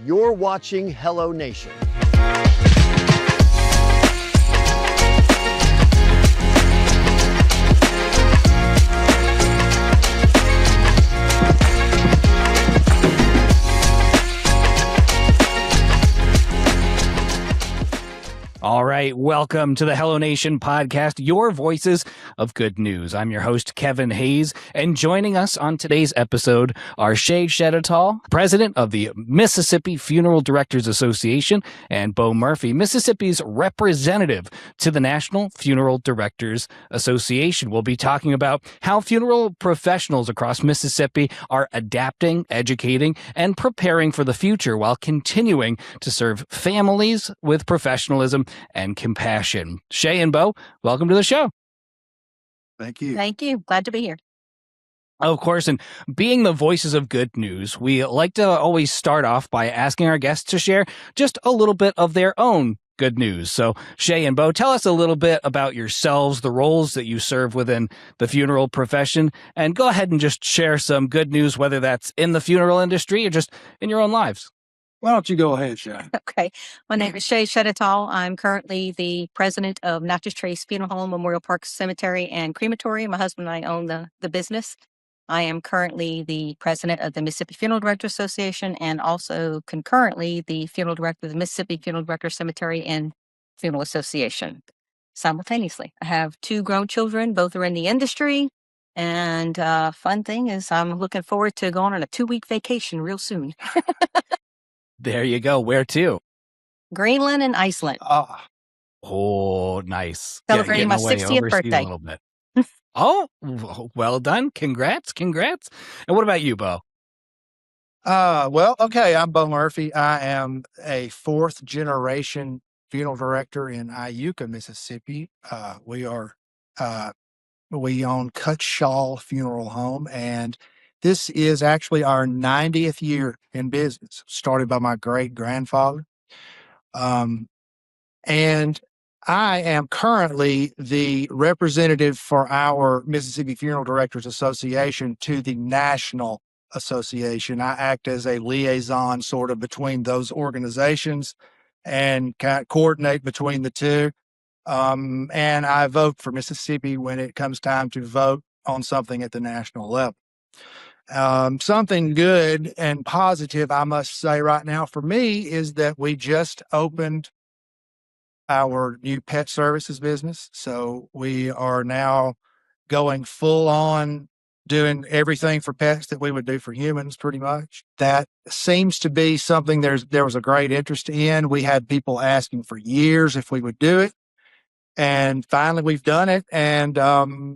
You're watching HelloNation. All right, welcome to the HelloNation podcast, your voices of good news. I'm your host, Kevin Hayes, and joining us on today's episode are Shay Chedotal, president of the Mississippi Funeral Directors Association, and Bo Murphy, Mississippi's representative to the National Funeral Directors Association. We'll be talking about how funeral professionals across Mississippi are adapting, educating, and preparing for the future while continuing to serve families with professionalism and compassion. Shay and Bo, welcome to the show. Thank you. Thank you. Glad to be here. Of course, and being the voices of good news, we like to always start off by asking our guests to share just a little bit of their own good news. So, Shay and Bo, tell us a little bit about yourselves, the roles that you serve within the funeral profession, and go ahead and just share some good news, whether that's in the funeral industry or just in your own lives. Why don't you go ahead, Shay? Okay. My name is Shay Chedotal. I'm currently the president of Natchez Trace Funeral Home, Memorial Park Cemetery, and Crematory. My husband and I own the business. I am currently the president of the Mississippi Funeral Directors Association and also concurrently the funeral director of the Mississippi Funeral Directors Cemetery and Funeral Association. Simultaneously, I have 2 grown children. Both are in the industry. And fun thing is I'm looking forward to going on a 2-week vacation real soon. There you go. Where to? Greenland and Iceland. Oh, nice. Celebrating my Getting away 60th overseas birthday. A little bit. Oh, well done. Congrats. And what about you, Bo? Well, okay. I'm Bo Murphy. I am a 4th generation funeral director in Iuka, Mississippi. We own Cutshaw Funeral Home, and this is actually our 90th year in business, started by my great grandfather. And I am currently the representative for our Mississippi Funeral Directors Association to the National Association. I act as a liaison sort of between those organizations and kind of coordinate between the two. And I vote for Mississippi when it comes time to vote on something at the national level. Something good and positive, I must say right now for me, is that we just opened our new pet services business. So we are now going full on doing everything for pets that we would do for humans, pretty much. That seems to be something there was a great interest in. We had people asking for years if we would do it. And finally, we've done it, and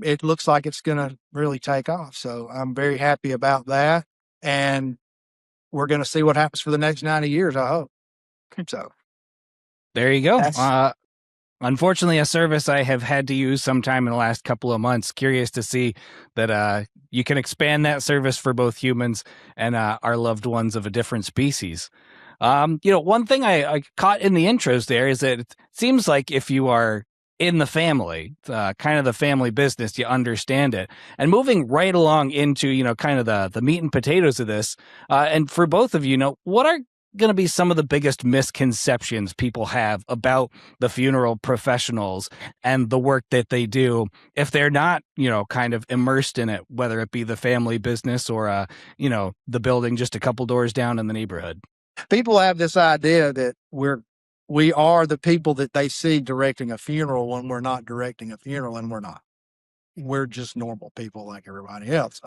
it looks like it's going to really take off. So I'm very happy about that, and we're going to see what happens for the next 90 years, I hope. So there you go. Unfortunately, a service I have had to use sometime in the last couple of months. Curious to see that you can expand that service for both humans and our loved ones of a different species. One thing I caught in the intros there is that it seems like if you are in the family, kind of the family business, you understand it. And moving right along into, kind of the meat and potatoes of this, and for both of you, what are going to be some of the biggest misconceptions people have about the funeral professionals and the work that they do if they're not, kind of immersed in it, whether it be the family business or, the building just a couple doors down in the neighborhood? People have this idea that we are the people that they see directing a funeral when we're not directing a funeral, and we're not. We're just normal people like everybody else.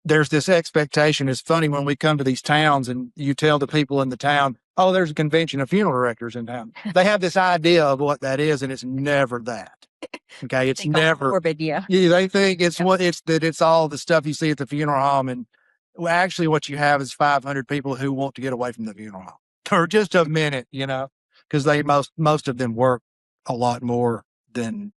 There's this expectation. It's funny when we come to these towns and you tell the people in the town, oh, there's a convention of funeral directors in town. They have this idea of what that is, and it's never that. Okay. It's never morbid, yeah. They think it's it's all the stuff you see at the funeral home. And actually what you have is 500 people who want to get away from the funeral home for just a minute, because they most of them work a lot more than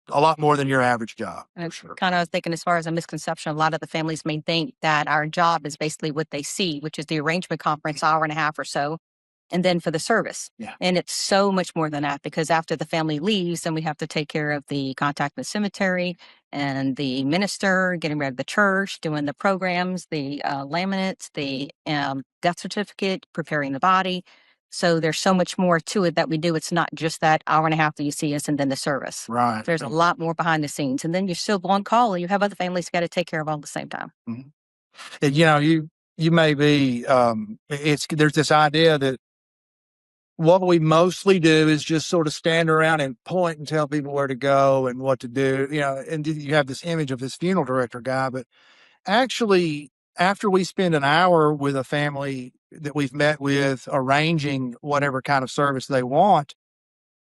your average job. And for sure. Kind of thinking as far as a misconception, a lot of the families may think that our job is basically what they see, which is the arrangement conference, hour and a half or so, and then for the service. Yeah. And it's so much more than that, because after the family leaves, then we have to take care of the contact in the cemetery, and the minister, getting ready the church, doing the programs, the laminates, the death certificate, preparing the body. So there's so much more to it that we do. It's not just that hour and a half that you see us and then the service. Right. There's a lot more behind the scenes. And then you're still on call and you have other families you got to take care of all at the same time. Mm-hmm. And, you may be, there's this idea that what we mostly do is just sort of stand around and point and tell people where to go and what to do, and you have this image of this funeral director guy, but actually, after we spend an hour with a family that we've met with, arranging whatever kind of service they want,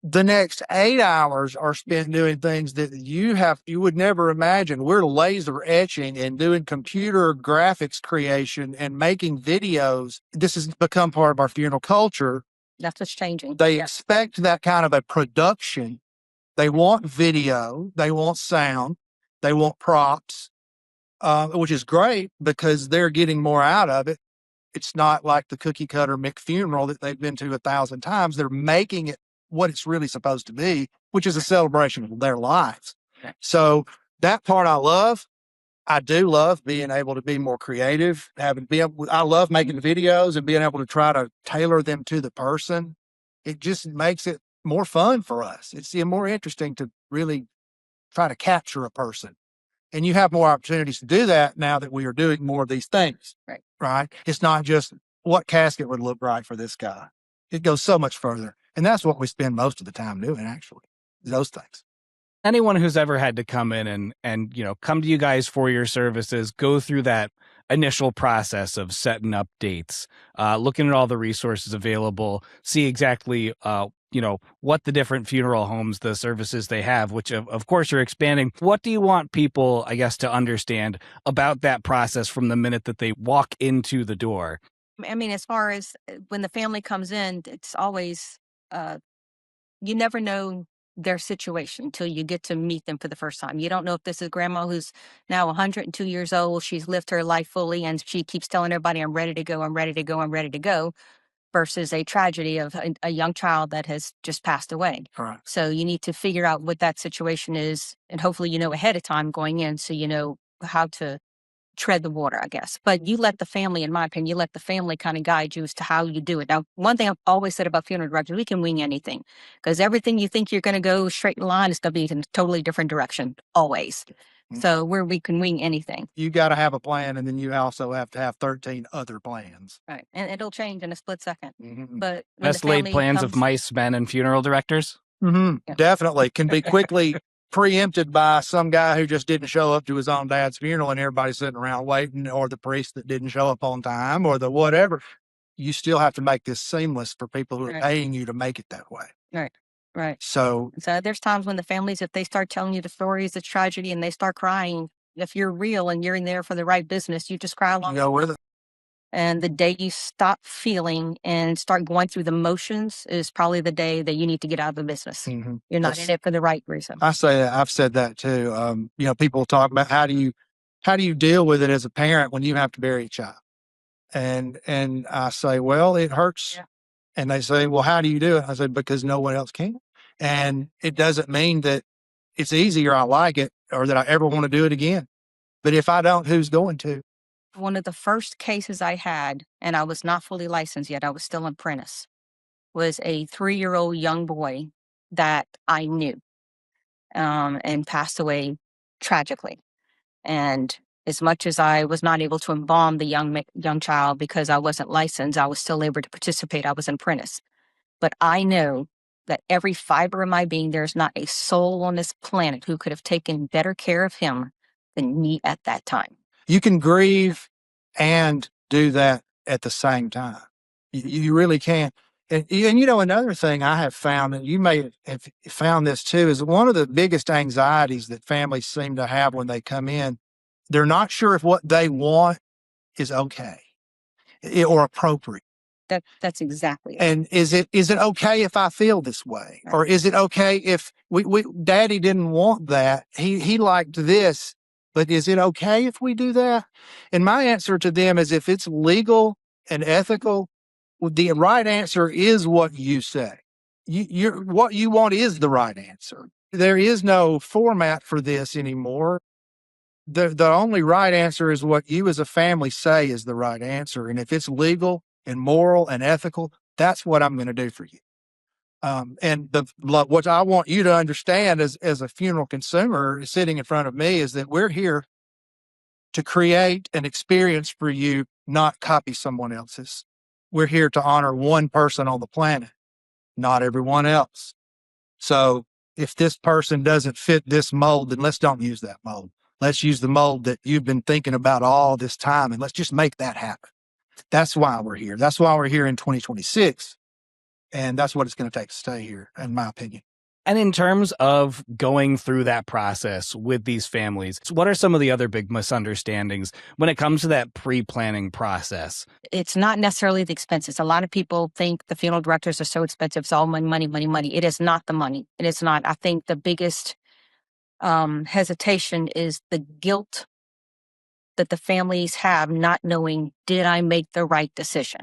the next 8 hours are spent doing things that you would never imagine. We're laser etching and doing computer graphics creation and making videos. This has become part of our funeral culture. That's what's changing. They expect that kind of a production. They want video, they want sound, they want props, which is great because they're getting more out of it. It's not like the cookie cutter McFuneral that they've been to 1,000 times. They're making it what it's really supposed to be, which is a celebration of their lives. Okay. So that part I love. I do love being able to be more creative, I love making videos and being able to try to tailor them to the person. It just makes it more fun for us. It's more interesting to really try to capture a person. And you have more opportunities to do that now that we are doing more of these things. Right? It's not just what casket would look right for this guy. It goes so much further. And that's what we spend most of the time doing, actually, those things. Anyone who's ever had to come in and come to you guys for your services, go through that initial process of setting up dates, looking at all the resources available, see exactly what the different funeral homes, the services they have, which of course you're expanding. What do you want people, I guess, to understand about that process from the minute that they walk into the door? I mean, as far as when the family comes in, it's always, you never know their situation until you get to meet them for the first time. You don't know if this is grandma who's now 102 years old. She's lived her life fully and she keeps telling everybody, I'm ready to go, I'm ready to go, I'm ready to go, versus a tragedy of a young child that has just passed away. Right. So you need to figure out what that situation is. And hopefully, ahead of time going in, so you know how to tread the water, I guess. But you let the family, in my opinion, you let the family kind of guide you as to how you do it. Now, one thing I've always said about funeral directors, we can wing anything, because everything you think you're going to go straight in line is going to be in a totally different direction, always. Mm-hmm. So we can wing anything. You got to have a plan, and then you also have to have 13 other plans. Right. And it'll change in a split second. Mm-hmm. But best laid plans of mice, men, and funeral directors? Mm-hmm. Yeah. Definitely. Can be quickly preempted by some guy who just didn't show up to his own dad's funeral and everybody's sitting around waiting, or the priest that didn't show up on time, or the whatever. You still have to make this seamless for people who are paying you to make it that way. Right. So there's times when the families, if they start telling you the stories of tragedy and they start crying, if you're real and you're in there for the right business, you just cry along. You go with it. And the day you stop feeling and start going through the motions is probably the day that you need to get out of the business. Mm-hmm. You're not in it for the right reason. I say that. I've said that too. People talk about how do you deal with it as a parent when you have to bury a child, and I say, well, it hurts. Yeah. And they say, well, how do you do it? I said, because no one else can. And it doesn't mean that it's easy or I like it or that I ever want to do it again. But if I don't, who's going to? One of the first cases I had, and I was not fully licensed yet, I was still an apprentice, was a 3-year-old young boy that I knew and passed away tragically. And as much as I was not able to embalm the young child because I wasn't licensed, I was still able to participate. I was an apprentice. But I know that every fiber of my being, there's not a soul on this planet who could have taken better care of him than me at that time. You can grieve and do that at the same time. You really can. And another thing I have found, and you may have found this too, is one of the biggest anxieties that families seem to have when they come in. They're not sure if what they want is okay or appropriate. That's exactly it. And is it okay if I feel this way? Right. Or is it okay if Daddy didn't want that? He liked this, but is it okay if we do that? And my answer to them is, if it's legal and ethical, the right answer is what you say. What you want is the right answer. There is no format for this anymore. The only right answer is what you as a family say is the right answer. And if it's legal and moral and ethical, that's what I'm going to do for you. What I want you to understand as a funeral consumer sitting in front of me is that we're here to create an experience for you, not copy someone else's. We're here to honor one person on the planet, not everyone else. So if this person doesn't fit this mold, then let's don't use that mold. Let's use the mold that you've been thinking about all this time, and let's just make that happen. That's why we're here. That's why we're here in 2026. And that's what it's going to take to stay here, in my opinion. And in terms of going through that process with these families, what are some of the other big misunderstandings when it comes to that pre-planning process? It's not necessarily the expenses. A lot of people think the funeral directors are so expensive. It's all money, money, money, money. It is not the money. It is not. I think the biggest hesitation is the guilt that the families have, not knowing, did I make the right decision?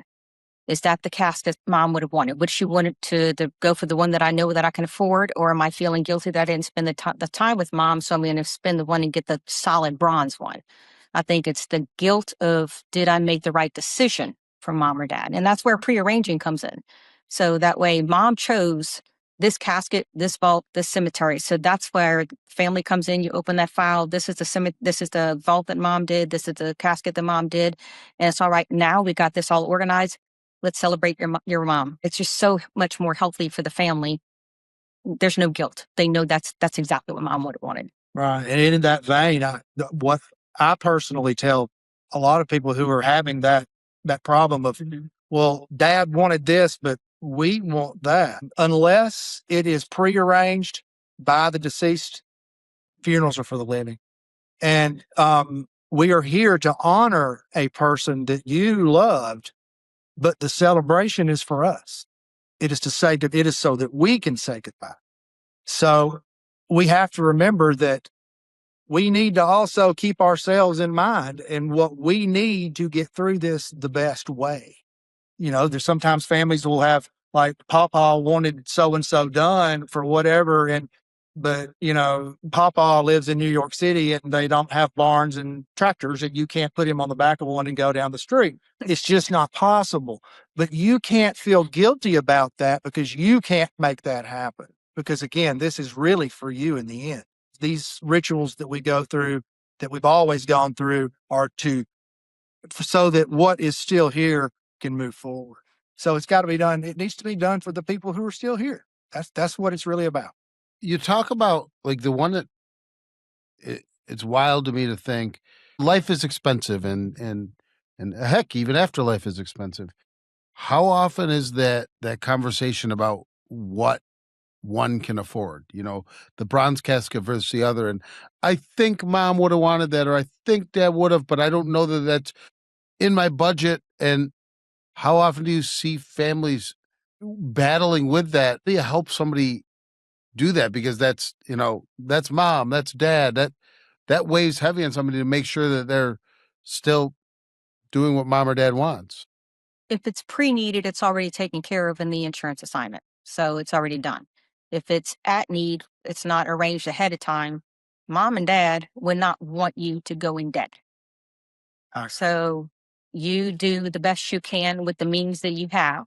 Is that the casket mom would have wanted? Would she want to go for the one that I know that I can afford? Or am I feeling guilty that I didn't spend the time with mom, so I'm going to spend the one and get the solid bronze one? I think it's the guilt of, did I make the right decision for mom or dad? And that's where prearranging comes in. So that way mom chose this casket, this vault, this cemetery. So that's where family comes in. You open that file. This is the vault that mom did. This is the casket that mom did. And it's all right. Now we got this all organized. Let's celebrate your mom. It's just so much more healthy for the family. There's no guilt. They know that's exactly what mom would have wanted. Right. And in that vein, what I personally tell a lot of people who are having that problem of, well, dad wanted this, but we want that. Unless it is prearranged by the deceased, funerals are for the living. And we are here to honor a person that you loved, but the celebration is for us. It is it is so that we can say goodbye. So we have to remember that we need to also keep ourselves in mind and what we need to get through this the best way. There's sometimes families will have, like, Papa wanted so-and-so done for whatever. But Papa lives in New York City and they don't have barns and tractors, and you can't put him on the back of one and go down the street. It's just not possible. But you can't feel guilty about that because you can't make that happen. Because again, this is really for you in the end. These rituals that we go through, that we've always gone through, are so that what is still here can move forward. So it's got to be done. It needs to be done for the people who are still here. That's what it's really about. You talk about, like, the one that it's wild to me to think life is expensive and heck, even afterlife is expensive. How often is that conversation about what one can afford? The bronze casket versus the other. And I think mom would have wanted that, or I think dad would have, but I don't know that that's in my budget. And how often do you see families battling with that? Do you help somebody do that? Because that's mom, that's dad, that weighs heavy on somebody to make sure that they're still doing what mom or dad wants. If it's pre-needed, it's already taken care of in the insurance assignment. So it's already done. If it's at need, it's not arranged ahead of time. Mom and dad would not want you to go in debt. So you do the best you can with the means that you have.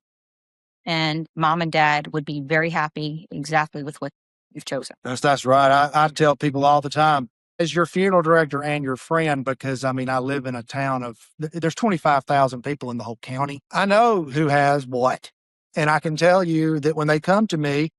And mom and dad would be very happy exactly with what you've chosen. That's right. I tell people all the time, as your funeral director and your friend, because I live in a town there's 25,000 people in the whole county. I know who has what. And I can tell you that when they come to me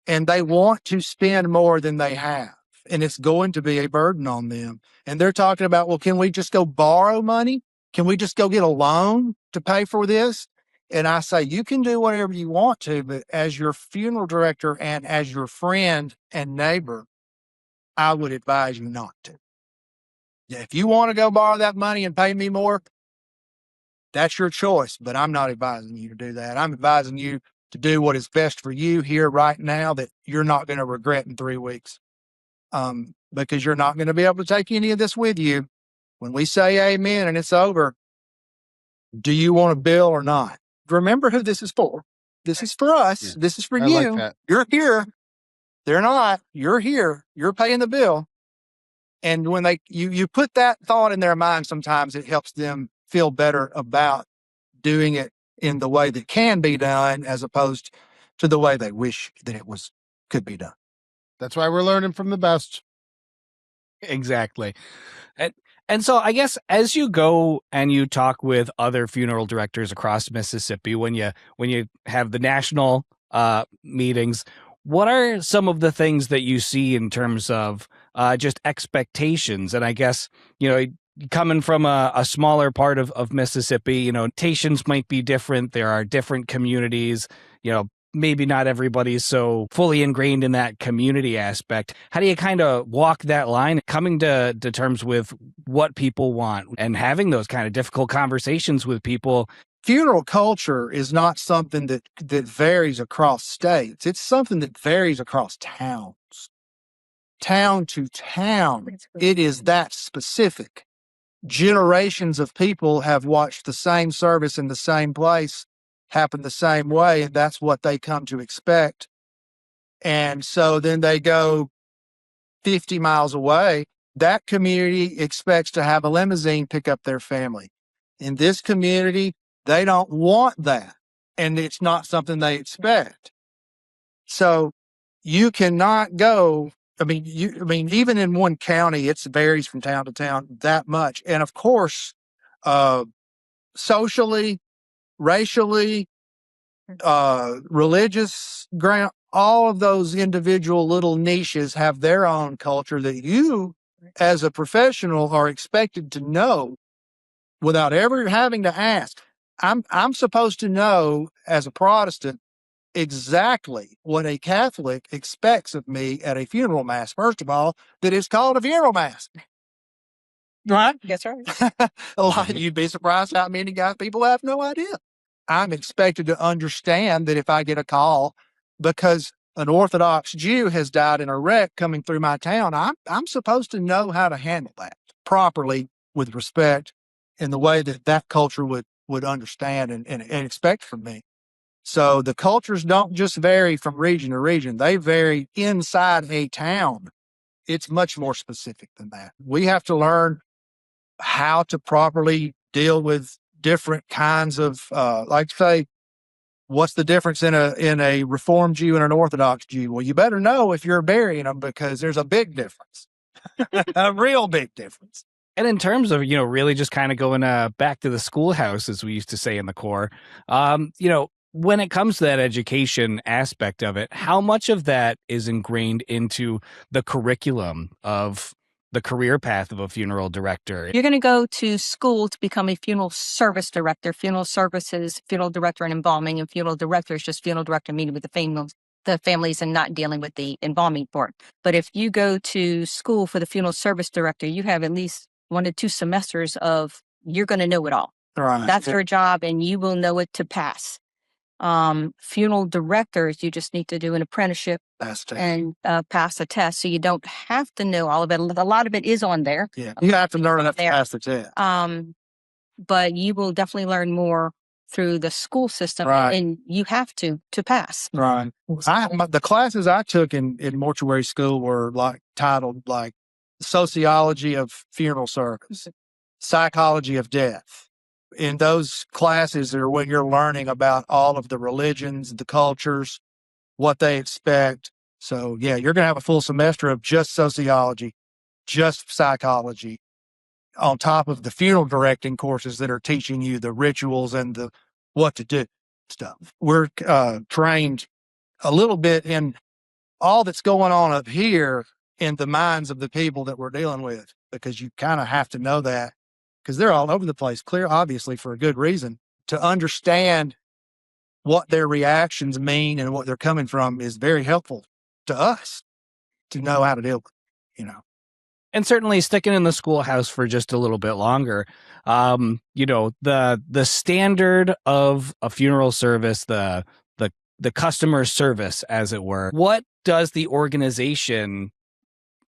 and they want to spend more than they have, and it's going to be a burden on them, and they're talking about, well, can we just go borrow money? Can we just go get a loan to pay for this? And I say, you can do whatever you want to, but as your funeral director and as your friend and neighbor, I would advise you not to. Yeah, if you want to go borrow that money and pay me more, that's your choice, but I'm not advising you to do that. I'm advising you to do what is best for you here right now that you're not going to regret in 3 weeks. Because you're not going to be able to take any of this with you. When we say amen and it's over, do you want a bill or not? Remember who this is for. This is for us. Yeah. This is for you. Like that. You're here. They're not. You're here. You're paying the bill. And when you put that thought in their mind, sometimes it helps them feel better about doing it in the way that can be done, as opposed to the way they wish that could be done. That's why we're learning from the best. Exactly. And so I guess as you go and you talk with other funeral directors across Mississippi, when you have the national meetings, what are some of the things that you see in terms of just expectations? And I guess, coming from a smaller part of Mississippi, expectations might be different. There are different communities, maybe not everybody's so fully ingrained in that community aspect. How do you kind of walk that line, coming to terms with what people want and having those kind of difficult conversations with people? Funeral culture is not something that varies across states. It's something that varies across towns. Town to town, it is that specific. Generations of people have watched the same service in the same place happen the same way, and that's what they come to expect. And so then they go 50 miles away. That community expects to have a limousine pick up their family. In this community, they don't want that, and it's not something they expect. So you cannot go. Even in one county, it varies from town to town that much. And of course, socially, racially, religious ground, all of those individual little niches have their own culture that you, as a professional, are expected to know without ever having to ask. I'm supposed to know, as a Protestant, exactly what a Catholic expects of me at a funeral mass. First of all, that is called a funeral mass. Right? That's right. You'd be surprised how many people have no idea. I'm expected to understand that if I get a call because an Orthodox Jew has died in a wreck coming through my town, I'm supposed to know how to handle that properly, with respect, in the way that culture would understand and expect from me. So the cultures don't just vary from region to region. They vary inside a town. It's much more specific than that. We have to learn how to properly deal with different kinds of, say, what's the difference in a Reformed Jew and an Orthodox Jew? Well, you better know if you're burying them, because there's a big difference, a real big difference. And in terms of, really just kind of going back to the schoolhouse, as we used to say in the Corps, when it comes to that education aspect of it, how much of that is ingrained into the curriculum of the career path of a funeral director? You're going to go to school to become a funeral service director. Funeral services, funeral director and embalming, and funeral director is just funeral director meeting with the families and not dealing with the embalming part. But if you go to school for the funeral service director, you have at least 1 to 2 semesters of, you're going to know it all. Right. That's your job, and you will know it to pass. Funeral directors, you just need to do an apprenticeship and pass a test. So you don't have to know all of it. A lot of it is on there. Yeah, you have to learn enough to pass the test. But you will definitely learn more through the school system, right, and you have to pass. Right. The classes I took in mortuary school were titled sociology of funeral service, psychology of death. In those classes are when you're learning about all of the religions, the cultures, what they expect. So yeah, you're going to have a full semester of just sociology, just psychology, on top of the funeral directing courses that are teaching you the rituals and the what to do stuff. We're trained a little bit in all that's going on up here in the minds of the people that we're dealing with, because you kind of have to know that, because they're all over the place, obviously for a good reason. To understand what their reactions mean and what they're coming from is very helpful to us to know how to deal with, And certainly sticking in the schoolhouse for just a little bit longer, the standard of a funeral service, the customer service, as it were, what does the organization,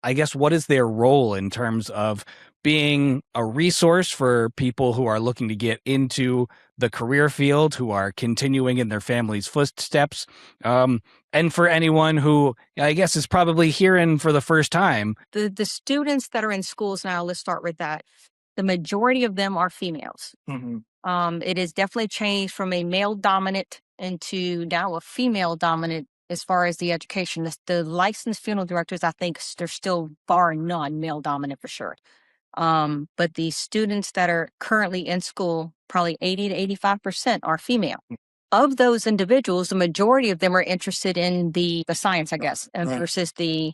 I guess, what is their role in terms of being a resource for people who are looking to get into the career field, who are continuing in their family's footsteps, And for anyone who I guess is probably hearing for the first time, the students that are in schools now, let's start with that. The majority of them are females. It has definitely changed from a male dominant into now a female dominant as far as the education. The licensed funeral directors, I think they're still bar none male dominant for sure. But the students that are currently in school, probably 80 to 85% are female. Of those individuals, the majority of them are interested in the science, I guess, versus the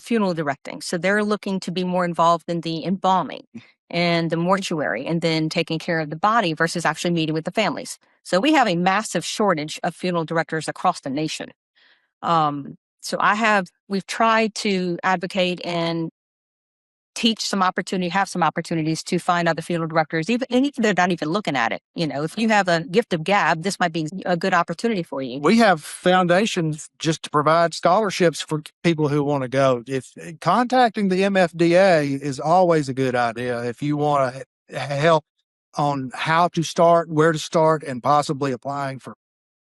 funeral directing. So they're looking to be more involved in the embalming and the mortuary and then taking care of the body versus actually meeting with the families. So we have a massive shortage of funeral directors across the nation. We've tried to advocate and have some opportunities to find other funeral directors, even if they're not even looking at it. If you have a gift of gab, this might be a good opportunity for you. We have foundations just to provide scholarships for people who want to go. If contacting the MFDA is always a good idea if you want to help on how to start, where to start, and possibly applying for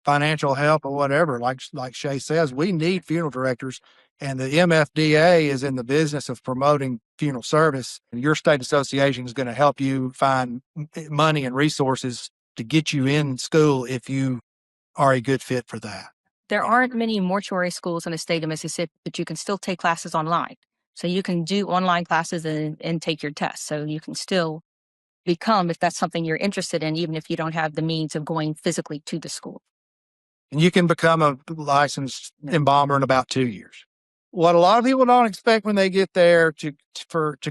financial help or whatever. Like Shay says, we need funeral directors, and the MFDA is in the business of promoting funeral service. And your state association is going to help you find money and resources to get you in school if you are a good fit for that. There aren't many mortuary schools in the state of Mississippi, but you can still take classes online. So you can do online classes and take your tests. So you can still become, if that's something you're interested in, even if you don't have the means of going physically to the school. And you can become a licensed embalmer in about 2 years. What a lot of people don't expect when they get there to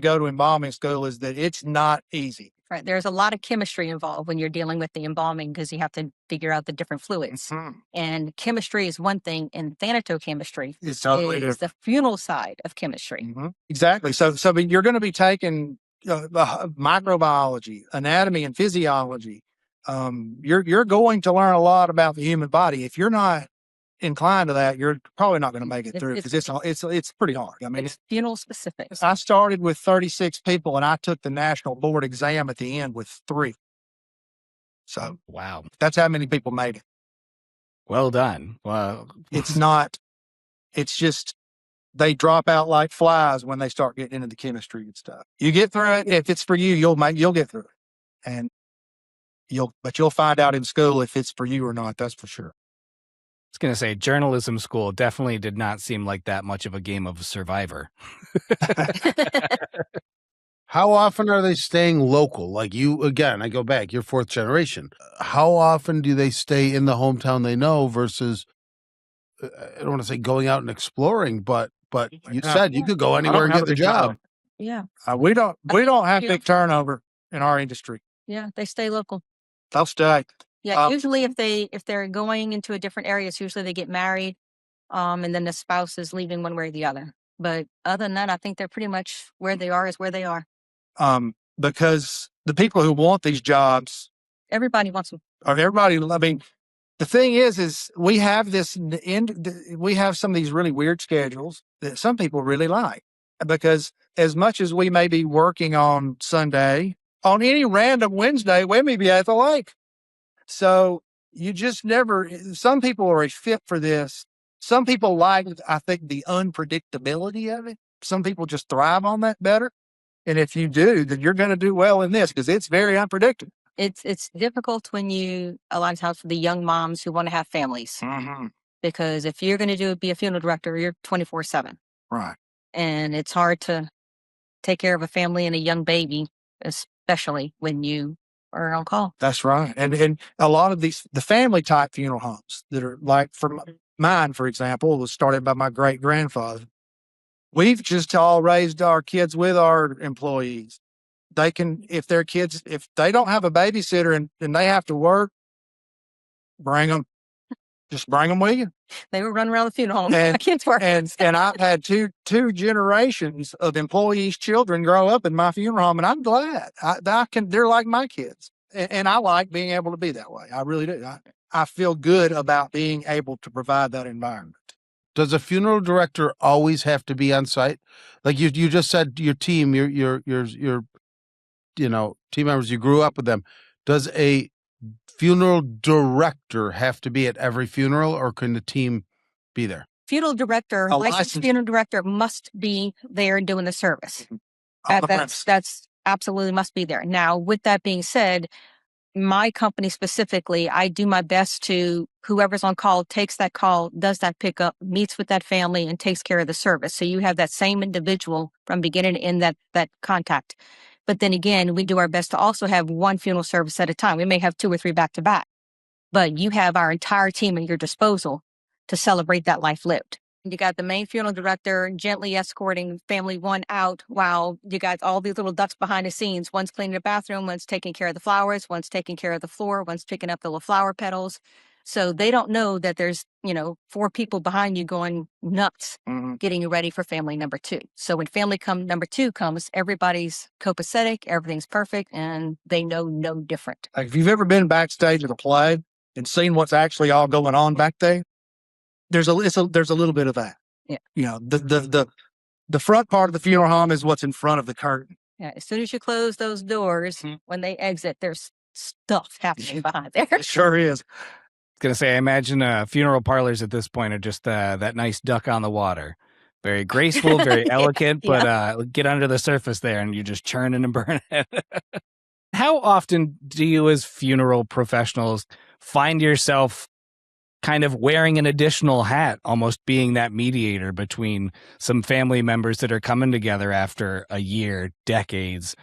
go to embalming school is that it's not easy. Right. There's a lot of chemistry involved when you're dealing with the embalming because you have to figure out the different fluids. And chemistry is one thing, and thanatochemistry It's totally is the funeral side of chemistry. Exactly. So you're going to be taking microbiology, anatomy, and physiology. You're going to learn a lot about the human body. If you're not inclined to that, you're probably not going to make it through because it's pretty hard. I mean, it's funeral specific. I started with 36 people, and I took the national board exam at the end with 3. So wow, that's how many people made it. Well done. Well, it's just they drop out like flies when they start getting into the chemistry and stuff. You get through it. If it's for you, you'll get through it, and you'll find out in school if it's for you or not. That's for sure. I was going to say journalism school definitely did not seem like that much of a game of Survivor. How often are they staying local? Like you, again, I go back, you're 4th generation. How often do they stay in the hometown they know versus, I don't want to say going out and exploring, but you said you could go anywhere and get the job. Yeah. We don't have big turnover in our industry. Yeah. They stay local. They'll stay. Yeah. Usually if they're going into a different area, it's usually they get married, and then the spouse is leaving one way or the other. But other than that, I think they're pretty much where they are is where they are. Because the people who want these jobs, everybody wants them. I mean, the thing is we have we have some of these really weird schedules that some people really like, because as much as we may be working on Sunday, on any random Wednesday, we may be at the lake. So you just never, some people are a fit for this. Some people like, I think, the unpredictability of it. Some people just thrive on that better. And if you do, then you're going to do well in this because it's very unpredictable. It's difficult when a lot of times for the young moms who want to have families. Because if you're going to be a funeral director, you're 24/7. Right. And it's hard to take care of a family and a young baby, especially when you are on call. That's right. And a lot of the family type funeral homes that are like, for mine, for example, was started by my great grandfather. We've just all raised our kids with our employees. They can, if their kids, if they don't have a babysitter and they have to work, bring them. Just bring them with you. They were running around the funeral home. My kids were. And I've had two generations of employees' children grow up in my funeral home, and I'm glad. They're like my kids, and I like being able to be that way. I really do. I feel good about being able to provide that environment. Does a funeral director always have to be on site? Like you just said, your team, your team members, you grew up with them. Does a funeral director have to be at every funeral, or can the team be there? Funeral director, A licensed licensed- funeral director must be there doing the service. On the premise. That's absolutely must be there. Now, with that being said, my company specifically, I do my best to whoever's on call takes that call, does that pickup, meets with that family, and takes care of the service. So you have that same individual from beginning to end that contact. But then again, we do our best to also have one funeral service at a time. We may have 2 or 3 back to back, but you have our entire team at your disposal to celebrate that life lived. You got the main funeral director gently escorting family one out while you got all these little ducks behind the scenes. One's cleaning the bathroom, one's taking care of the flowers, one's taking care of the floor, one's picking up the little flower petals. So they don't know that there's, 4 people behind you going nuts, getting you ready for family number 2. So when family number 2 comes, everybody's copacetic, everything's perfect, and they know no different. Like if you've ever been backstage at a play and seen what's actually all going on back there, there's a little bit of that. Yeah. The front part of the funeral home is what's in front of the curtain. Yeah. As soon as you close those doors, when they exit, there's stuff happening behind there. It sure is. I was gonna say, I imagine funeral parlors at this point are just that nice duck on the water. Very graceful, very elegant, but get under the surface there and you're just churning and burning. How often do you as funeral professionals find yourself kind of wearing an additional hat, almost being that mediator between some family members that are coming together after a year, decades,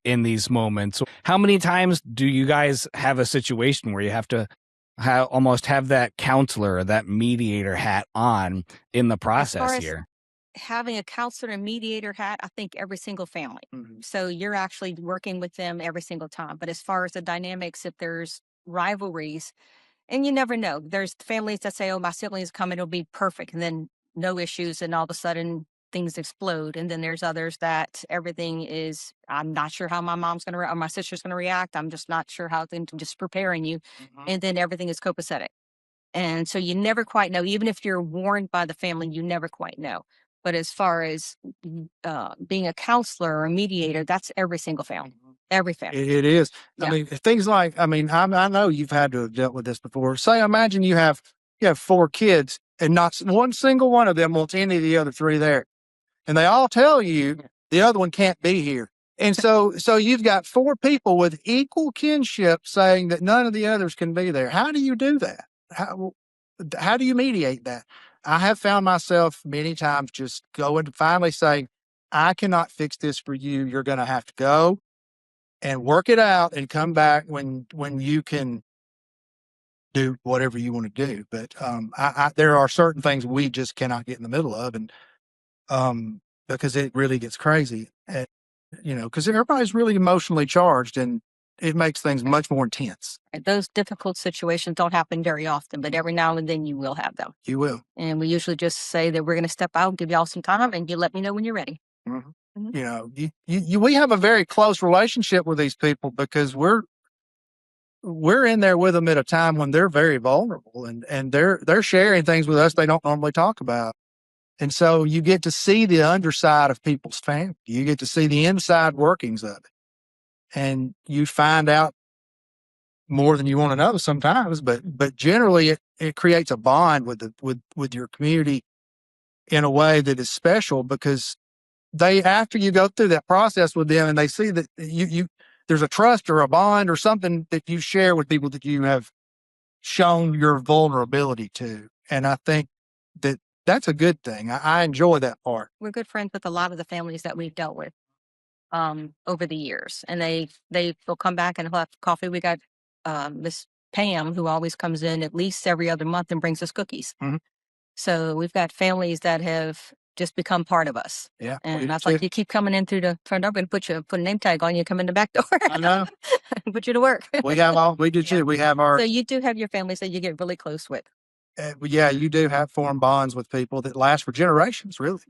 in these moments? How many times do you guys have a situation where you have to almost have that counselor or that mediator hat on in the process here? Having a counselor and mediator hat, I think every single family. So you're actually working with them every single time. But as far as the dynamics, if there's rivalries, and you never know. There's families that say, oh, my siblings come, it'll be perfect. And then no issues. And all of a sudden things explode. And then there's others that everything is, I'm not sure how my mom's going to or my sister's going to react. I'm just not sure how I'm just preparing you. And then everything is copacetic. And so you never quite know. Even if you're warned by the family, you never quite know. But as far as being a counselor or a mediator, that's every single family. Every family. It is. Yeah. I mean, things like, I know you've had to have dealt with this before. Say, imagine you have 4 kids and not one single one of them wants any of the other 3 there. And they all tell you the other one can't be here. And so you've got 4 people with equal kinship saying that none of the others can be there. How do you do that? How do you mediate that? I have found myself many times just going to finally saying, I cannot fix this for you. You're going to have to go and work it out and come back when you can do whatever you want to do. But there are certain things we just cannot get in the middle of, and because it really gets crazy, and, because everybody's really emotionally charged, and it makes things much more intense. Those difficult situations don't happen very often, but every now and then you will have them. You will. And we usually just say that we're going to step out, give y'all some time, and you let me know when you're ready. We have a very close relationship with these people because we're in there with them at a time when they're very vulnerable and they're sharing things with us they don't normally talk about. And so you get to see the underside of people's family. You get to see the inside workings of it. And you find out more than you want to know sometimes, but generally it creates a bond with your community in a way that is special, because after you go through that process with them and they see that there's a trust or a bond or something that you share with people that you have shown your vulnerability to. And I think that that's a good thing. I enjoy that part. We're good friends with a lot of the families that we've dealt with over the years, and they will come back and have coffee. We got Miss Pam, who always comes in at least every other month and brings us cookies. So we've got families that have just become part of us. Yeah. And that's like, you keep coming in through the front door, and put a name tag on you, come in the back door. I know. Put you to work. We do too. We have our. So you do have your families that you get really close with. You do have formed bonds with people that last for generations, really.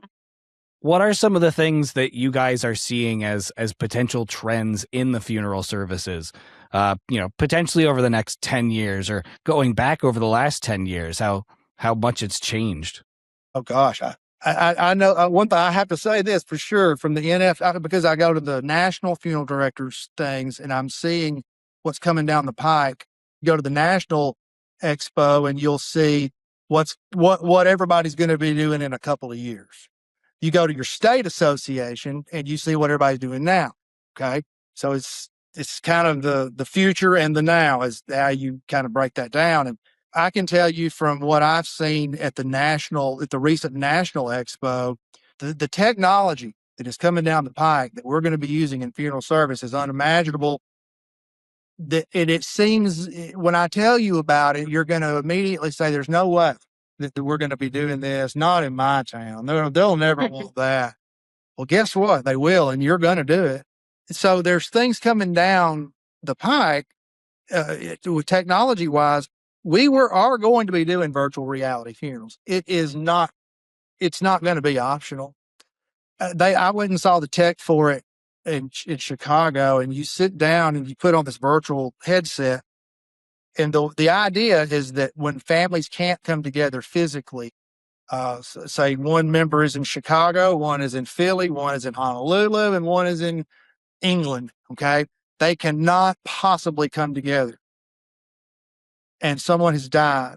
What are some of the things that you guys are seeing as potential trends in the funeral services? Potentially over the next 10 years or going back over the last 10 years, how much it's changed. Oh gosh. I know one thing. I have to say this for sure from the because I go to the national funeral directors things and I'm seeing what's coming down the pike. You go to the national expo and you'll see what everybody's going to be doing in a couple of years. You go to your state association and you see what everybody's doing now. Okay. So it's kind of the future and the now is how you kind of break that down. And I can tell you from what I've seen at the recent national expo, the technology that is coming down the pike that we're going to be using in funeral service is unimaginable. And it seems when I tell you about it, you're going to immediately say, there's no way that we're going to be doing this. Not in my town. They'll never want that. Well, guess what? They will, and you're going to do it. So there's things coming down the pike with technology wise. We are going to be doing virtual reality funerals. It's not going to be optional. I went and saw the tech for it in Chicago, and you sit down and you put on this virtual headset. And the idea is that when families can't come together physically, say one member is in Chicago, one is in Philly, one is in Honolulu, and one is in England. Okay. They cannot possibly come together. And someone has died.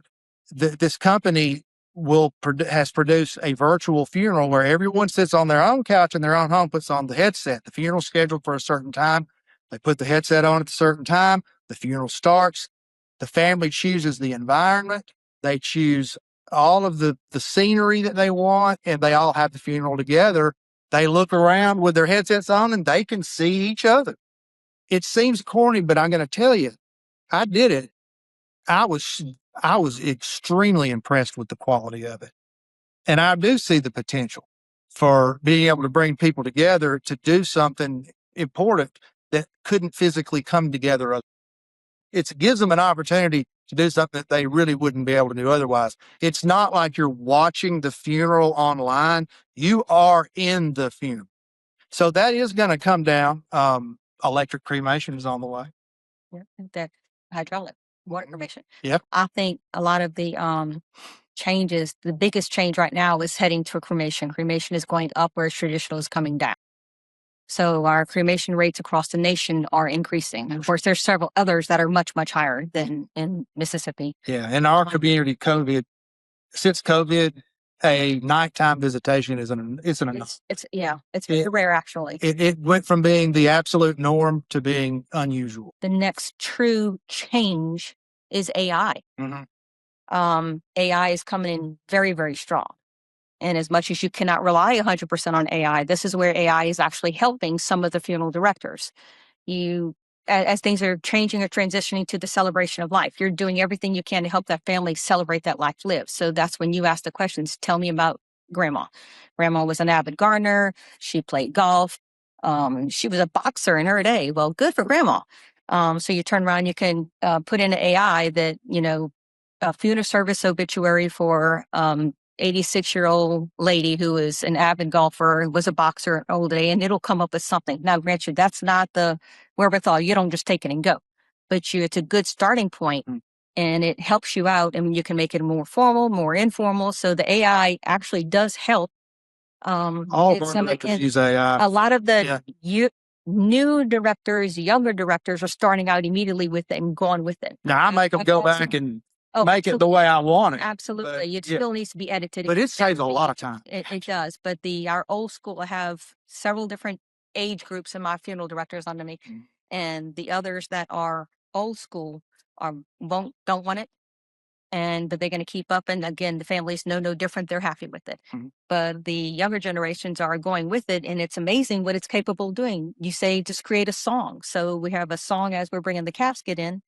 This company has produced a virtual funeral where everyone sits on their own couch in their own home, puts on the headset. The funeral's scheduled for a certain time. They put the headset on at a certain time. The funeral starts. The family chooses the environment. They choose all of the scenery that they want, and they all have the funeral together. They look around with their headsets on and they can see each other. It seems corny, but I'm going to tell you, I did it. I was extremely impressed with the quality of it. And I do see the potential for being able to bring people together to do something important that couldn't physically come together. It gives them an opportunity to do something that they really wouldn't be able to do otherwise. It's not like you're watching the funeral online. You are in the funeral. So that is going to come down. Electric cremation is on the way. Yeah, that hydraulic water cremation. Yep. I think a lot of the changes, the biggest change right now is heading to cremation. Cremation is going up where traditional is coming down. So our cremation rates across the nation are increasing. Of course, there's several others that are much, much higher than in Mississippi. Yeah. In our community, since COVID, a nighttime visitation isn't enough. It's very rare actually. It went from being the absolute norm to being unusual. The next true change is AI. Mm-hmm. AI is coming in very, very strong. And as much as you cannot rely 100% on AI, this is where AI is actually helping some of the funeral directors. As things are changing or transitioning to the celebration of life, you're doing everything you can to help that family celebrate that life lived. So that's when you ask the questions, tell me about grandma. Grandma was an avid gardener. She played golf. She was a boxer in her day. Well, good for grandma. So you turn around, you can put in an AI that, a funeral service obituary for 86-year-old lady who is an avid golfer, was a boxer in old day, and it'll come up with something. Now, grant you, that's not the wherewithal. You don't just take it and go, but it's a good starting point, and it helps you out, and you can make it more formal, more informal. So the AI actually does help. All directors use AI. A lot of the new directors, younger directors are starting out immediately with it and going with it. Now I make them go back and make it the way I want it. Absolutely. It still needs to be edited. But it saves a lot of time. It does. But our old school, I have several different age groups in my funeral directors under me. And the others that are old school don't want it. But they're going to keep up. And again, the families know no different. They're happy with it. But the younger generations are going with it. And it's amazing what it's capable of doing. You say, just create a song. So we have a song as we're bringing the casket in.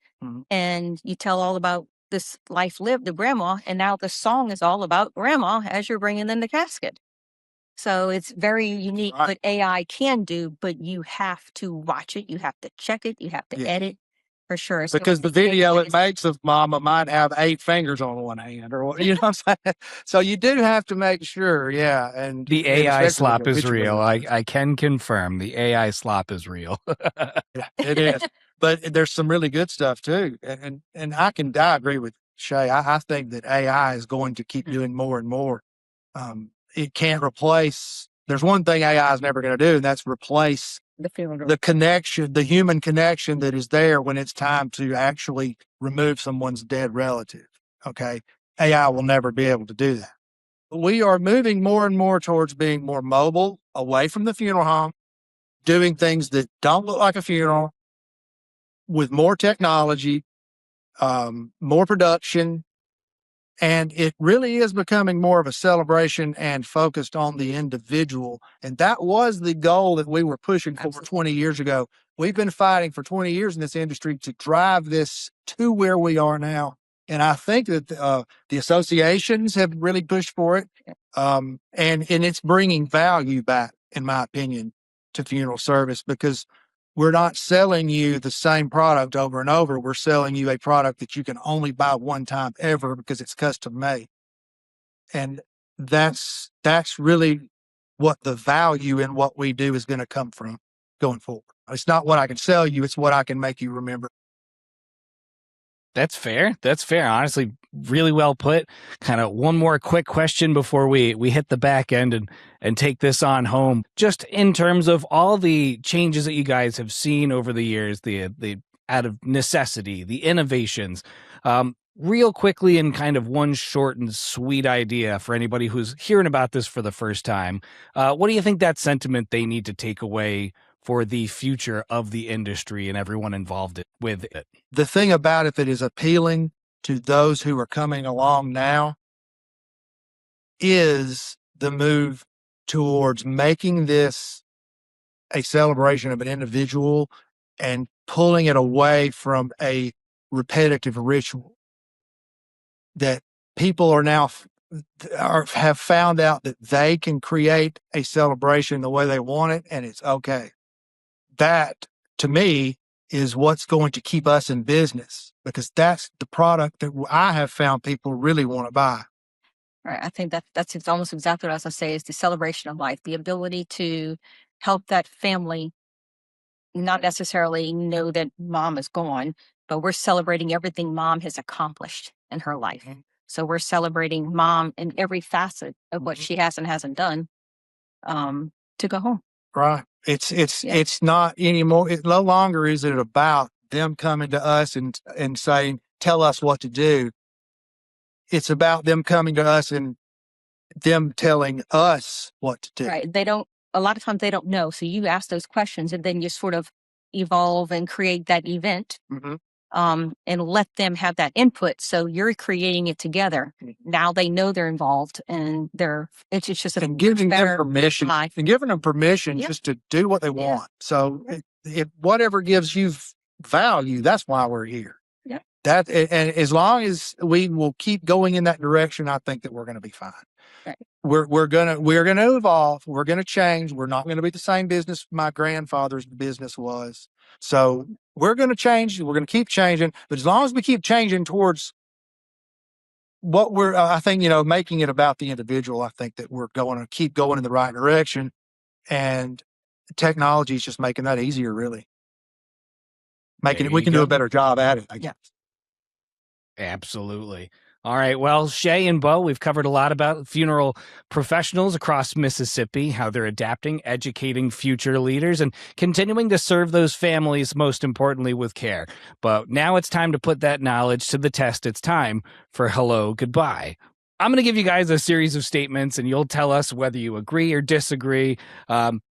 And you tell all about this life lived to grandma, and now the song is all about grandma as you're bringing in the casket. So it's very unique what AI can do, but you have to watch it, you have to check it, you have to edit for sure. Because the video it makes of mama might have 8 fingers on one hand, or what I'm saying. So you do have to make sure, and the AI slop is real. I can confirm the AI slop is real. Yeah, it is. But there's some really good stuff too. And I agree with Shay. I think that AI is going to keep doing more and more. It can't replace, there's one thing AI is never going to do, and that's replace the connection, the human connection that is there when it's time to actually remove someone's dead relative. Okay. AI will never be able to do that. We are moving more and more towards being more mobile, away from the funeral home, doing things that don't look like a funeral, with more technology, more production. And it really is becoming more of a celebration and focused on the individual. And that was the goal that we were pushing for 20 years ago. We've been fighting for 20 years in this industry to drive this to where we are now. And I think that the associations have really pushed for it. And it's bringing value back, in my opinion, to funeral service, because we're not selling you the same product over and over. We're selling you a product that you can only buy one time ever because it's custom made. And that's really what the value in what we do is going to come from going forward. It's not what I can sell you, it's what I can make you remember. That's fair. That's fair. Honestly, really well put. Kind of one more quick question before we hit the back end and take this on home. Just in terms of all the changes that you guys have seen over the years, the out of necessity, the innovations, real quickly in kind of one short and sweet idea for anybody who's hearing about this for the first time. What do you think that sentiment they need to take away for the future of the industry and everyone involved with it? The thing about it that is appealing to those who are coming along now is the move towards making this a celebration of an individual and pulling it away from a repetitive ritual. That people are now have found out that they can create a celebration the way they want it, and it's okay. That, to me, is what's going to keep us in business, because that's the product that I have found people really want to buy. Right. I think that's almost exactly what I was going to say, is the celebration of life, the ability to help that family not necessarily know that mom is gone, but we're celebrating everything mom has accomplished in her life. Mm-hmm. So we're celebrating mom in every facet of what she has and hasn't done to go home. Right. It's not anymore. It no longer is it about them coming to us and saying, tell us what to do. It's about them coming to us and them telling us what to do. Right. A lot of times they don't know. So you ask those questions and then you sort of evolve and create that event. Mm-hmm. And let them have that input. So you're creating it together. Now they know they're involved, and it's just and giving them permission just to do what they want. So if whatever gives you value, that's why we're here. Yeah. And as long as we will keep going in that direction, I think that we're going to be fine. Right. We're gonna evolve. We're gonna change. We're not going to be the same business my grandfather's business was. So we're going to change. We're going to keep changing. But as long as we keep changing towards what I think, making it about the individual, I think that we're going to keep going in the right direction. And technology is just making that easier, really. We can do a better job at it, I guess. Absolutely. All right. Well, Shay and Bo, we've covered a lot about funeral professionals across Mississippi, how they're adapting, educating future leaders, and continuing to serve those families, most importantly, with care. But now it's time to put that knowledge to the test. It's time for Hello, Goodbye. I'm going to give you guys a series of statements, and you'll tell us whether you agree or disagree.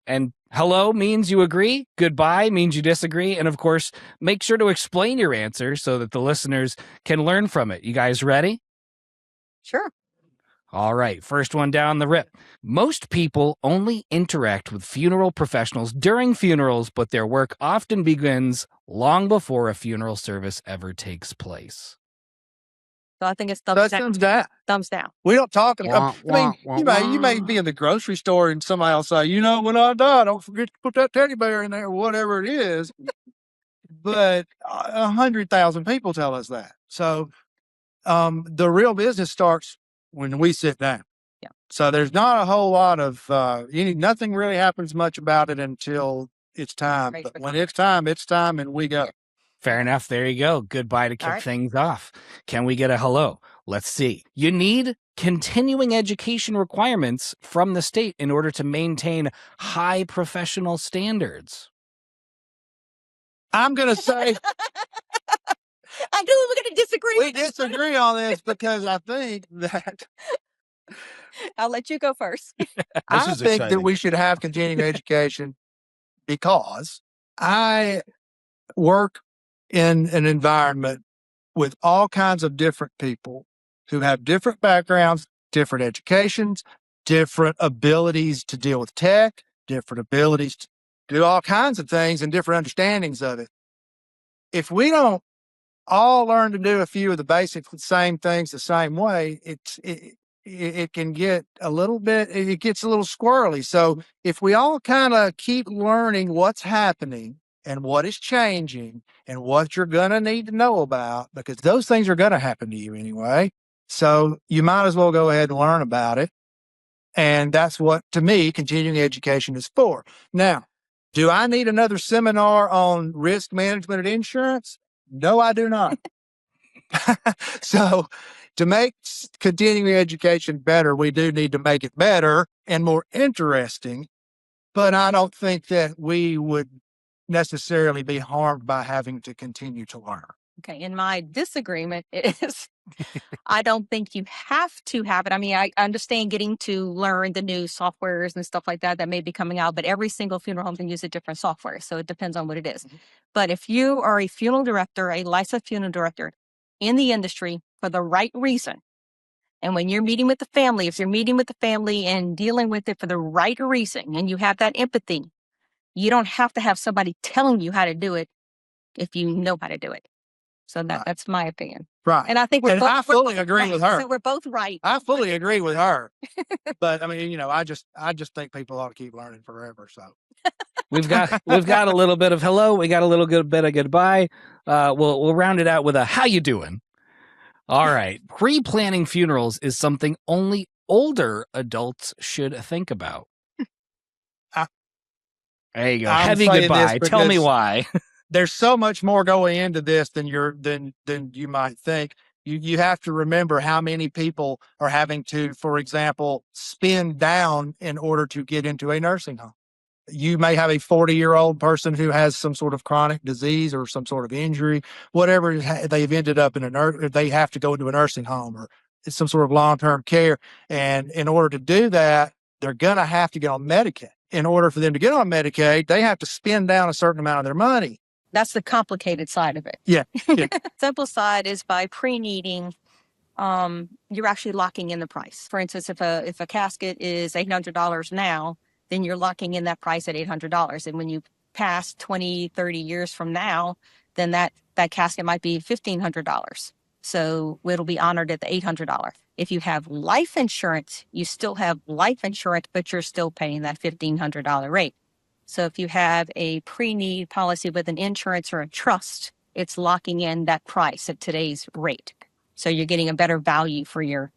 And hello means you agree. Goodbye means you disagree. And of course, make sure to explain your answer so that the listeners can learn from it. You guys ready? Sure. All right. First one down the rip. Most people only interact with funeral professionals during funerals, but their work often begins long before a funeral service ever takes place. So I think it's thumbs down. Thumbs down. We don't talk about. You may be in the grocery store and somebody will say, when I die, don't forget to put that teddy bear in there, or whatever it is. But 100,000 people tell us that. So the real business starts when we sit down. Yeah. So there's not a whole lot of nothing really happens much about it until it's time. But when it's time, and we go. Fair enough. There you go. Goodbye to kick things off. Can we get a hello? Let's see. You need continuing education requirements from the state in order to maintain high professional standards. I'm going to say, I knew we were going to disagree. We disagree on this because I think that I'll let you go first. I is think that exciting. we should have continuing education because I work in an environment with all kinds of different people who have different backgrounds, different educations, different abilities to deal with tech, different abilities to do all kinds of things and different understandings of it. If we don't all learn to do a few of the basic same things the same way, it can get a little bit, it gets a little squirrely. So if we all kind of keep learning what's happening and what is changing and what you're going to need to know about, because those things are going to happen to you anyway. So you might as well go ahead and learn about it. And that's what, to me, continuing education is for. Now, do I need another seminar on risk management and insurance? No, I do not. So to make continuing education better, we do need to make it better and more interesting. But I don't think that we would necessarily be harmed by having to continue to learn. Okay. And my disagreement is I don't think you have to have it. I mean, I understand getting to learn the new softwares and stuff like that that may be coming out, but every single funeral home can use a different software. So it depends on what it is. But if you are a funeral director, a licensed funeral director in the industry for the right reason, and when you're meeting with the family, if you're meeting with the family and dealing with it for the right reason, and you have that empathy, you don't have to have somebody telling you how to do it if you know how to do it. So that's my opinion. Right. And I think I fully agree with her. So we're both right. I fully agree with her. But I mean, I just think people ought to keep learning forever. So we've got a little bit of hello. We got a little bit of goodbye. We'll round it out with a how you doing. All right. Pre-planning funerals is something only older adults should think about. There you go. Heavy goodbye. Tell me why. There's so much more going into this than you might think. You have to remember how many people are having to, for example, spend down in order to get into a nursing home. You may have a 40-year-old person who has some sort of chronic disease or some sort of injury, whatever they've ended up in they have to go into a nursing home or some sort of long-term care. And in order to do that, they're going to have to get on Medicaid. In order for them to get on Medicaid, they have to spend down a certain amount of their money. That's the complicated side of it. Yeah. Simple side is by pre-needing, you're actually locking in the price. For instance, if a casket is $800 now, then you're locking in that price at $800. And when you pass 20, 30 years from now, then that casket might be $1,500. So it'll be honored at the $800. If you have life insurance, you still have life insurance, but you're still paying that $1,500 rate. So if you have a pre-need policy with an insurance or a trust, it's locking in that price at today's rate. So you're getting a better value for your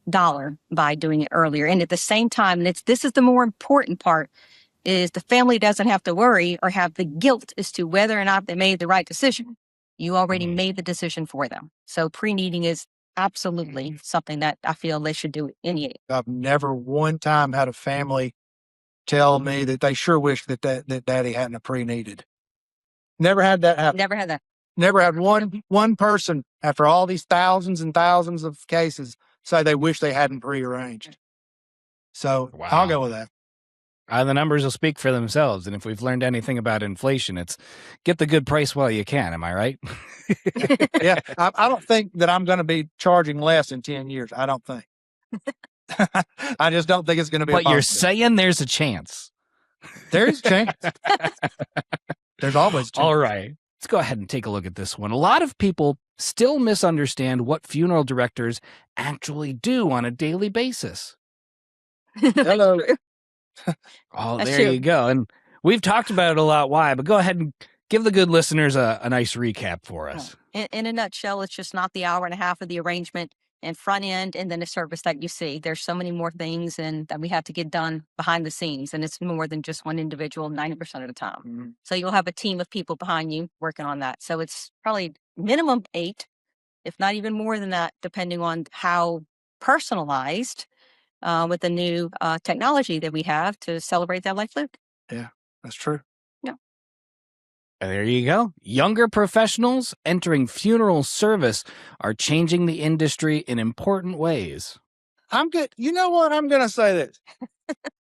dollar by doing it earlier. And at the same time, this is the more important part, is the family doesn't have to worry or have the guilt as to whether or not they made the right decision. You already made the decision for them. So pre-needing is absolutely something that I feel they should do in the age. I've never one time had a family tell me that they sure wish that daddy hadn't pre-needed. Never had that happen. Never had that. Never had one person after all these thousands and thousands of cases say they wish they hadn't prearranged. So wow. I'll go with that. The numbers will speak for themselves. And if we've learned anything about inflation, it's get the good price while you can. Am I right? Yeah. I don't think that I'm going to be charging less in 10 years. I don't think. I just don't think it's going to be. But you're saying there's a chance. There's a chance. There's always a chance. All right. Let's go ahead and take a look at this one. A lot of people still misunderstand what funeral directors actually do on a daily basis. Hello. Oh, that's there true. You go. And we've talked about it a lot. Why? But go ahead and give the good listeners a nice recap for us. In a nutshell, it's just not the hour and a half of the arrangement and front end and then the service that you see. There's so many more things and that we have to get done behind the scenes. And it's more than just one individual 90% of the time. Mm-hmm. So you'll have a team of people behind you working on that. So it's probably minimum 8, if not even more than that, depending on how personalized with the new technology that we have to celebrate that life lived. Yeah, that's true. Yeah. There you go. Younger professionals entering funeral service are changing the industry in important ways. I'm good. You know what? I'm going to say this.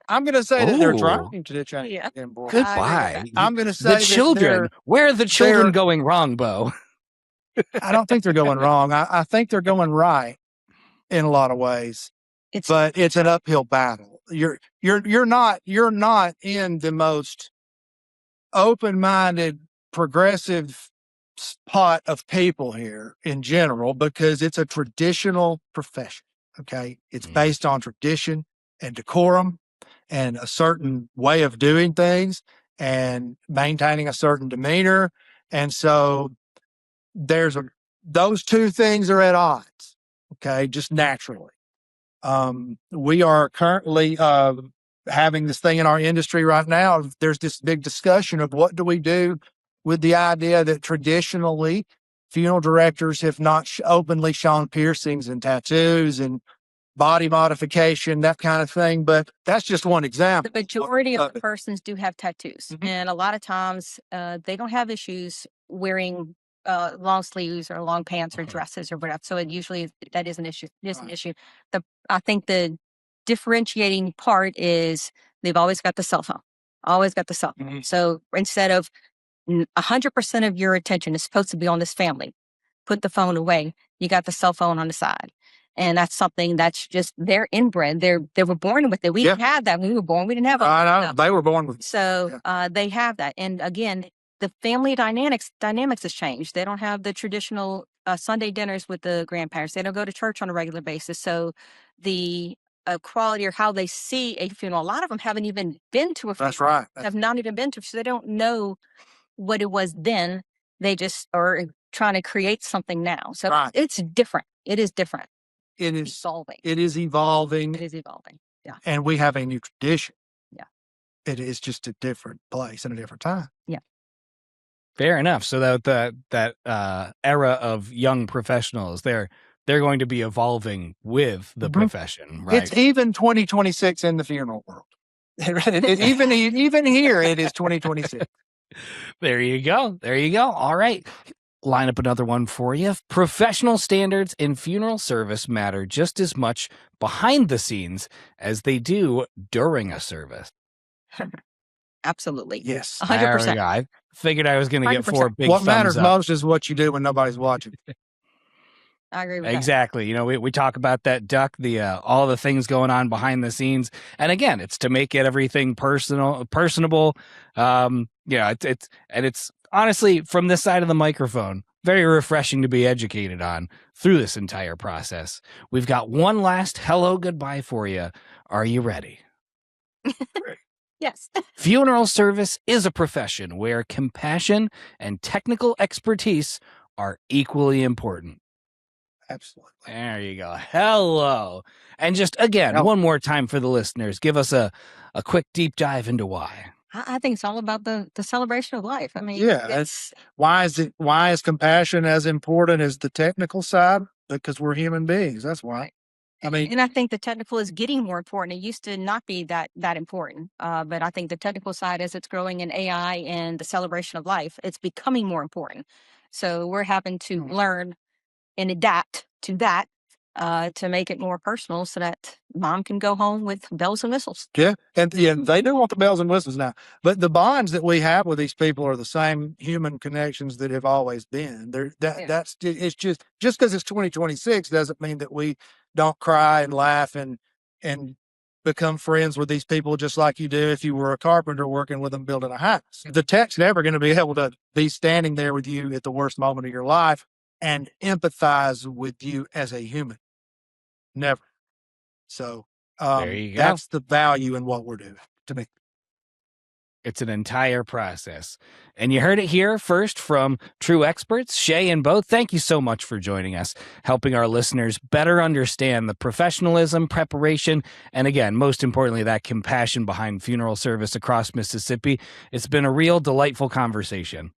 I'm going to say that they're Ooh. trying to change. Yeah. Goodbye. I'm going to say The that children. Where are the children going wrong, Bo? I don't think they're going wrong. I think they're going right in a lot of ways. But it's an uphill battle. You're not in the most open-minded, progressive pot of people here in general, because it's a traditional profession. Okay. It's based on tradition and decorum and a certain way of doing things and maintaining a certain demeanor. And so those two things are at odds. Okay. Just naturally. We are currently having this thing in our industry right now. There's this big discussion of what do we do with the idea that traditionally funeral directors have not openly shown piercings and tattoos and body modification, that kind of thing. But that's just one example. The majority of the persons do have tattoos. And a lot of times they don't have issues wearing long sleeves or long pants or dresses or whatever. So that is an issue. I think the differentiating part is they've always got the cell phone. So instead of 100% of your attention is supposed to be on this family, put the phone away. You got the cell phone on the side. And that's something that's just they're inbred. They were born with it. We had that when we were born. We didn't have it. I know. They were born with it. So they have that. And again, the family dynamics has changed. They don't have the traditional Sunday dinners with the grandparents. They don't go to church on a regular basis. So the quality or how they see a funeral, a lot of them haven't even been to a funeral. That's right. Have not even been to, so they don't know what it was then. They just are trying to create something now. So it's different. It is different. It is evolving. It is evolving. Yeah. And we have a new tradition. Yeah. It is just a different place and a different time. Yeah. Fair enough. So that era of young professionals, they're going to be evolving with the profession, right? It's even 2026 in the funeral world. even here, it is 2026. There you go. All right. Line up another one for you. Professional standards in funeral service matter just as much behind the scenes as they do during a service. Absolutely. Yes. 100%. I figured I was going to get 4 big What thumbs matters up. most is what you do when nobody's watching. I agree with that. Exactly. You know, we talk about that duck, all the things going on behind the scenes. And again, it's to make it everything personable. It's honestly, from this side of the microphone, very refreshing to be educated on through this entire process. We've got one last hello goodbye for you. Are you ready? Yes. Funeral service is a profession where compassion and technical expertise are equally important. Absolutely. There you go. Hello. And just again, one more time for the listeners, give us a quick deep dive into why. I think it's all about the celebration of life. I mean, it's why is compassion as important as the technical side? Because we're human beings. That's why. I mean, and I think the technical is getting more important. It used to not be that important, but I think the technical side, as it's growing in AI and the celebration of life, it's becoming more important. So we're having to learn and adapt to that to make it more personal, so that mom can go home with bells and whistles. Yeah, and they do want the bells and whistles now. But the bonds that we have with these people are the same human connections that have always been. That's it's just because it's 2026 doesn't mean that we don't cry and laugh and become friends with these people just like you do if you were a carpenter working with them building a house. The tech's never going to be able to be standing there with you at the worst moment of your life and empathize with you as a human. Never. So there you go. That's the value in what we're doing to me. It's an entire process. And you heard it here first from true experts, Shay and Bo. Thank you so much for joining us, helping our listeners better understand the professionalism, preparation, and again, most importantly, that compassion behind funeral service across Mississippi. It's been a real delightful conversation.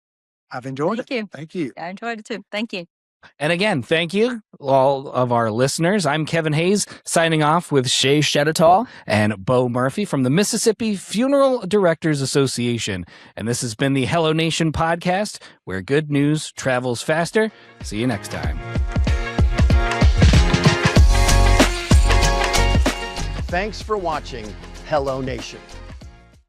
I've enjoyed it. Thank you. Thank you. I enjoyed it too. Thank you. And again, thank you, all of our listeners. I'm Kevin Hayes, signing off with Shay Chedotal and Bo Murphy from the Mississippi Funeral Directors Association. And this has been the HelloNation podcast, where good news travels faster. See you next time. Thanks for watching HelloNation.